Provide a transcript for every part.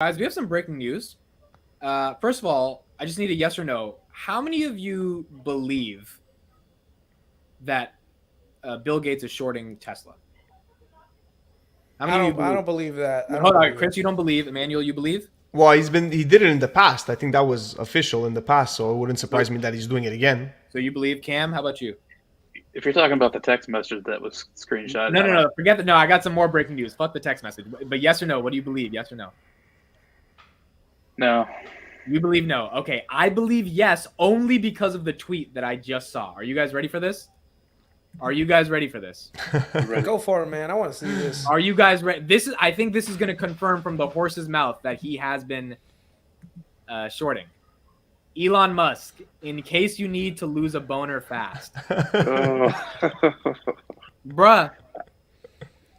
Guys, we have some breaking news. First of all, I just need a yes or no. How many of you believe that Bill Gates is shorting Tesla? How many of you I believe? don't believe that. I don't Hold on, believe Chris, it. you don't believe. Emmanuel, you believe? Well, he did it in the past. I think that was official in the past, so it wouldn't surprise me that he's doing it again. So you believe, Cam? How about you? If you're talking about the text message that was screenshot, No. Forget that. No, I got some more breaking news. Fuck the text message. But yes or no? What do you believe? Yes or no? No. You believe no. Okay, I believe yes only because of the tweet that I just saw. Are you guys ready for this? Are you guys ready for this? Go for it, man. I want to see this. Are you guys ready? I think this is going to confirm from the horse's mouth that he has been shorting. Elon Musk, in case you need to lose a boner fast. Bruh.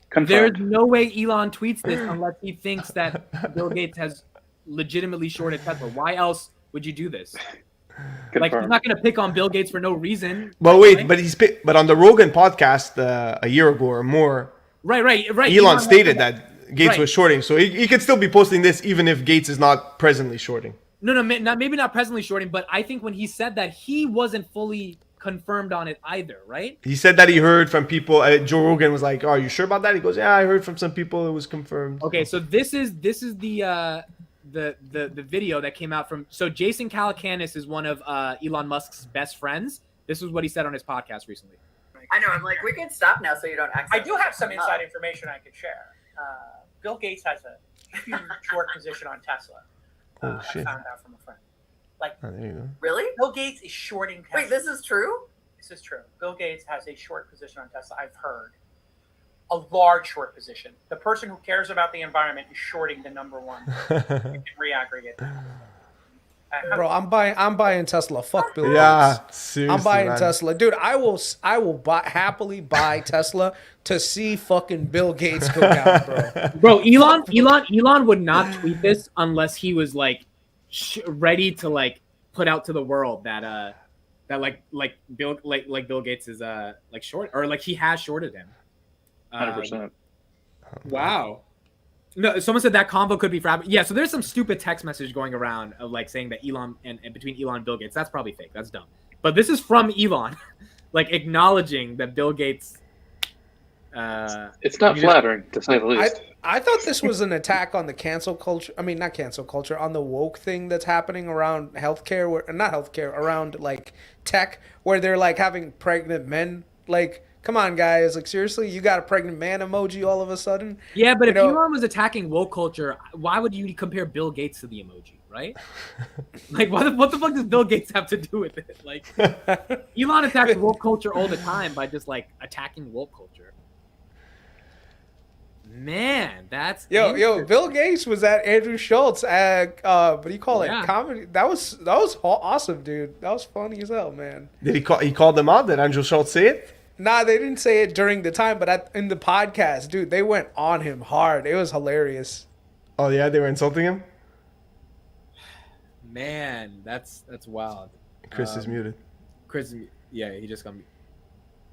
Confirmed. There's no way Elon tweets this unless he thinks that Bill Gates has legitimately shorted Tesla. Why else would you do this? Confirmed. Like, he's not going to pick on Bill Gates for no reason. Well, wait, but on the Rogan podcast a year ago or more, Right. Elon stated that Gates Right. was shorting, so he could still be posting this even if Gates is not presently shorting. No, maybe not presently shorting, but I think when he said that, he wasn't fully confirmed on it either, right? He said that he heard from people. Joe Rogan was like, "Oh, are you sure about that?" He goes, "Yeah, I heard from some people. It was confirmed." Okay, so this is the video that came out from. So Jason Calacanis is one of Elon Musk's best friends. This is what he said on his podcast recently. I know. I'm like, we can stop now so you don't accidentally. I do have some inside information I could share. Bill Gates has a huge short position on Tesla. Oh, shit. I found out from a friend. Like, Oh, there you go. Really? Bill Gates is shorting Tesla. Wait, this is true? This is true. Bill Gates has a short position on Tesla. I've heard a large short position. The person who cares about the environment is shorting the number one. You can reaggregate. Bro, I'm buying Tesla. Fuck Bill Yeah, Gates. seriously, I'm buying man. Tesla, dude. I will happily buy Tesla to see fucking Bill Gates go down, bro. Bro, Elon would not tweet this unless he was like ready to like put out to the world that Bill Gates is like short, or like he has shorted him. 100%. Wow. No, someone said that convo could be fraud. Yeah, so there's some stupid text message going around of like saying that Elon and between Elon and Bill Gates. That's probably fake. That's dumb. But this is from Elon, like acknowledging that Bill Gates. It's not flattering, to say the least. I thought this was an attack on the cancel culture. I mean, not cancel culture, on the woke thing that's happening around healthcare, not healthcare, around like tech, where they're like having pregnant men. Like, come on, guys! Like, seriously, you got a pregnant man emoji all of a sudden? Yeah, but You if know- Elon was attacking woke culture, why would you compare Bill Gates to the emoji, right? Like, what the fuck does Bill Gates have to do with it? Like, Elon attacks woke culture all the time by just like attacking woke culture. Man, that's Yo, Bill Gates was at Andrew Schultz at what do you call it? Yeah. Comedy. That was awesome, dude. That was funny as hell, man. Did he called them out? Did Andrew Schultz say it? Nah, they didn't say it during the time, but in the podcast, dude, they went on him hard. It was hilarious. Oh yeah, they were insulting him. Man, that's wild. Chris is muted. Chris, yeah, he just got me.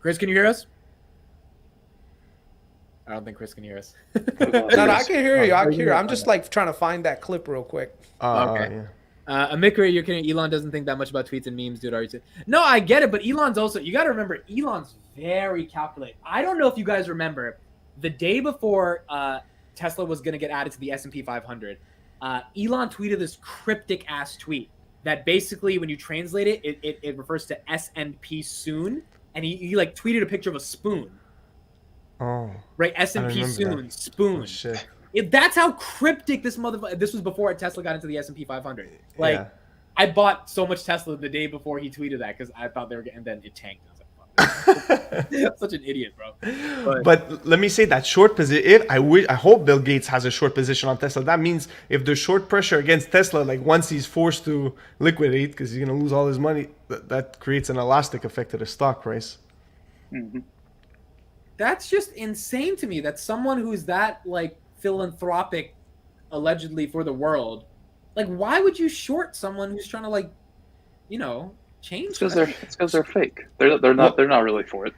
Chris, can you hear us? I don't think Chris can hear us. No, I can hear you. I can you hear you. know, I'm just like trying to find that clip real quick. Okay. Yeah. Amikra, you're kidding. Elon doesn't think that much about tweets and memes, dude. Are you? No, I get it, but Elon's also. You got to remember, Elon's very calculated. I don't know if you guys remember, the day before Tesla was going to get added to the S&P 500, Elon tweeted this cryptic ass tweet that basically, when you translate it, it refers to S&P soon, and he like tweeted a picture of a spoon. Oh. Right, I S&P remember soon, that. spoon. Oh, shit. That's how cryptic this motherfucker. This was before Tesla got into the S&P 500. Like, Yeah. I bought so much Tesla the day before he tweeted that because I thought they were getting. And then it tanked. I was like, fuck. Such an idiot, bro. But let me say that short position. I hope Bill Gates has a short position on Tesla. That means if there's short pressure against Tesla, like once he's forced to liquidate because he's gonna lose all his money, that creates an elastic effect to the stock price. Mm-hmm. That's just insane to me. That someone who's that like philanthropic, allegedly for the world, like why would you short someone who's trying to like, change? It's because they're fake. They're not really for it.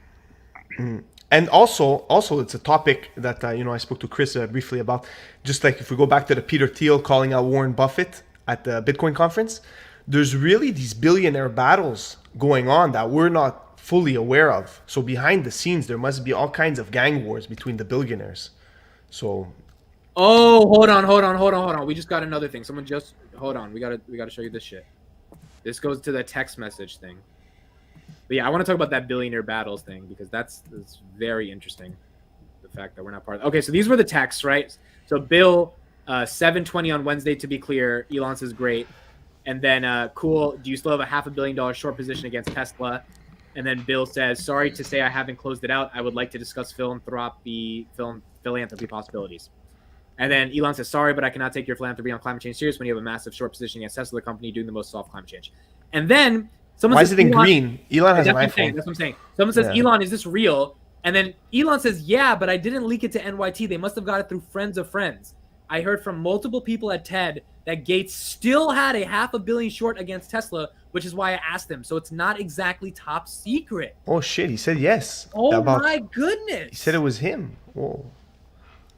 And also, it's a topic that I spoke to Chris briefly about. Just like if we go back to the Peter Thiel calling out Warren Buffett at the Bitcoin conference, there's really these billionaire battles going on that we're not fully aware of. So behind the scenes, there must be all kinds of gang wars between the billionaires. So, Oh, hold on. We just got another thing. Someone just hold on. We gotta show you this shit. This goes to the text message thing. But yeah, I want to talk about that billionaire battles thing because that's very interesting. The fact that we're not part of. Okay, so these were the texts, right? So Bill, 7:20 on Wednesday. To be clear, Elon says great, and then cool. Do you still have a $500 million short position against Tesla? And then Bill says, sorry to say I haven't closed it out. I would like to discuss philanthropy possibilities. And then Elon says, sorry, but I cannot take your philanthropy on climate change serious when you have a massive short position against Tesla, the company doing the most to solve climate change. And then someone why says, is it in Elon, green? Elon has an that's iPhone. what I'm saying. Someone says, Yeah. Elon, is this real? And then Elon says, yeah, but I didn't leak it to NYT. They must have got it through friends of friends. I heard from multiple people at TED that Gates still had a $500 million short against Tesla, which is why I asked him. So it's not exactly top secret. Oh shit! He said yes. Oh my goodness! He said it was him. Whoa.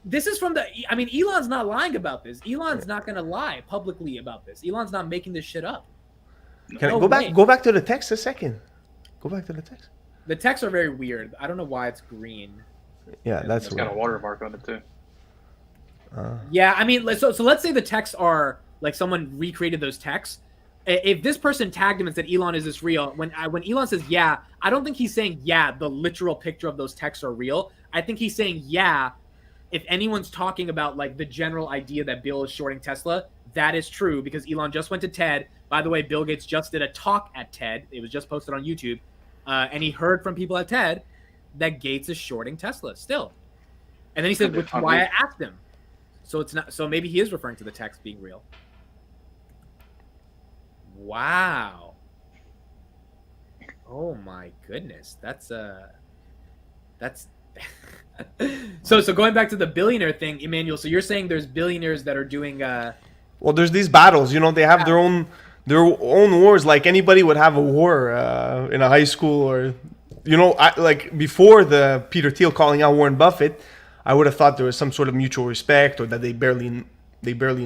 This is from Elon's not lying about this. Elon's not going to lie publicly about this. Elon's not making this shit up. Can I No go way. back? Go back to the text a second. Go back to the text. The texts are very weird. I don't know why it's green. Yeah, that's It's got a weird. watermark on it too. Yeah, I mean, so let's say the texts are like someone recreated those texts. If this person tagged him and said, Elon, is this real? When Elon says, yeah, I don't think he's saying, yeah, the literal picture of those texts are real. I think he's saying, yeah, if anyone's talking about like the general idea that Bill is shorting Tesla, that is true because Elon just went to TED. By the way, Bill Gates just did a talk at TED. It was just posted on YouTube. And he heard from people at TED that Gates is shorting Tesla still. And then he said, which is why I asked him. So it's not. So maybe he is referring to the text being real. Wow. Oh my goodness. That's so going back to the billionaire thing, Emmanuel. So you're saying there's billionaires that are doing Well, there's these battles. They have their own wars. Like anybody would have a war in a high school, or like before the Peter Thiel calling out Warren Buffett, I would have thought there was some sort of mutual respect, or that they barely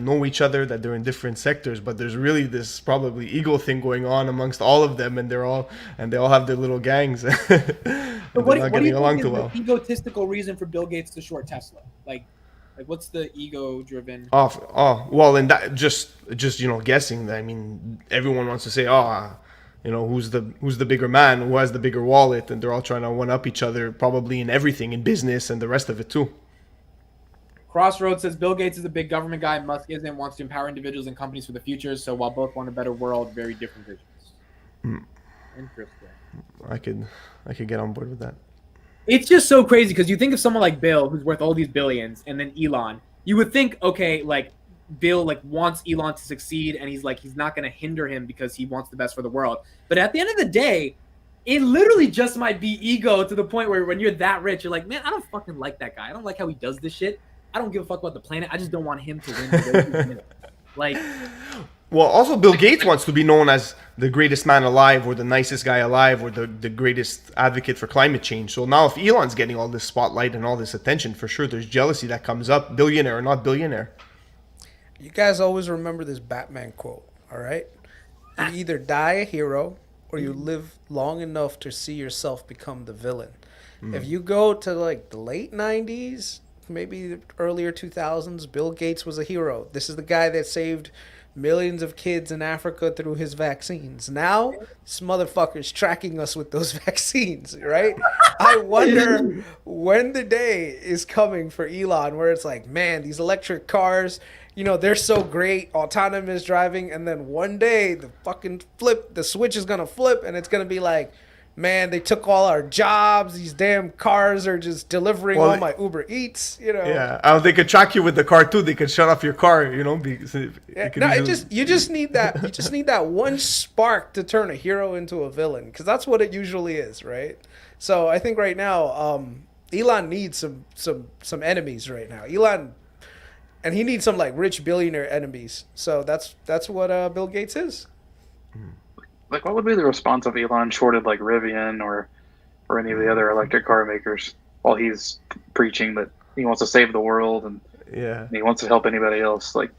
know each other, that they're in different sectors. But there's really this probably ego thing going on amongst all of them, and they all have their little gangs. But what do you think along is too the well. egotistical reason for Bill Gates to short Tesla? Like what's the ego-driven? Well, and that just guessing. I mean, everyone wants to say, who's the bigger man, who has the bigger wallet, and they're all trying to one up each other, probably in everything, in business and the rest of it too. Crossroads says Bill Gates is a big government guy. Musk isn't. Wants to empower individuals and companies for the future. So while both want a better world, very different visions. Interesting. I could get on board with that. It's just so crazy because you think of someone like Bill, who's worth all these billions, and then Elon. You would think, okay, like Bill wants Elon to succeed, and he's not going to hinder him because he wants the best for the world. But at the end of the day, it literally just might be ego to the point where when you're that rich, you're like, man, I don't fucking like that guy. I don't like how he does this shit. I don't give a fuck about the planet. I just don't want him to win the race. Like, well, also Bill Gates wants to be known as the greatest man alive, or the nicest guy alive, or the greatest advocate for climate change. So now if Elon's getting all this spotlight and all this attention, for sure there's jealousy that comes up, billionaire or not billionaire. You guys always remember this Batman quote, all right? You either die a hero or you live long enough to see yourself become the villain. If you go to like the late 90s, maybe the earlier 2000s, Bill Gates was a hero. This is the guy that saved millions of kids in Africa through his vaccines. Now, this motherfucker's tracking us with those vaccines, right? I wonder when the day is coming for Elon where it's like, man, these electric cars, they're so great, autonomous driving, and then one day the switch is going to flip and it's going to be like, man, they took all our jobs. These damn cars are just delivering all my Uber Eats, Yeah, they could track you with the car too. They could shut off your car, You just need that. You just need that one spark to turn a hero into a villain, because that's what it usually is, right? So I think right now, Elon needs some enemies right now. And he needs some like rich billionaire enemies. So that's what Bill Gates is. Like, what would be the response of Elon shorted like Rivian or any of the other electric car makers? while he's preaching that he wants to save the world and Yeah. he wants to help anybody else. Like,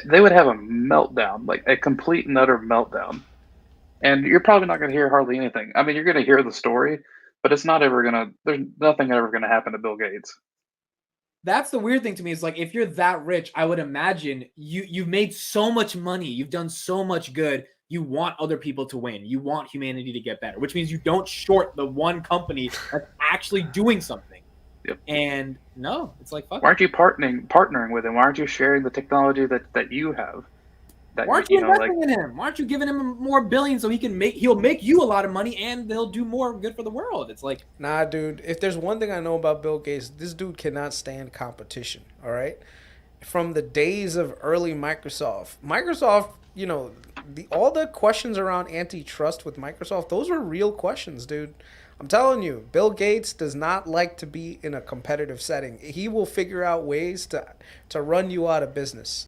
they would have a meltdown, like a complete and utter meltdown. And you're probably not going to hear hardly anything. I mean, you're going to hear the story, but it's not ever going to, there's nothing ever going to happen to Bill Gates. That's the weird thing to me is like if you're that rich, I would imagine you've made so much money, you've done so much good, you want other people to win. You want humanity to get better, which means you don't short the one company that's actually doing something. Yep. And no, it's like fuck. Why aren't you partnering with him? Why aren't you sharing the technology that you have? That, Why aren't you investing in him? Why aren't you giving him more billions so he'll make you a lot of money and they'll do more good for the world? It's like, Nah, dude. If there's one thing I know about Bill Gates, this dude cannot stand competition. All right. From the days of early Microsoft, you know, all the questions around antitrust with Microsoft, those were real questions, dude. I'm telling you, Bill Gates does not like to be in a competitive setting. He will figure out ways to run you out of business.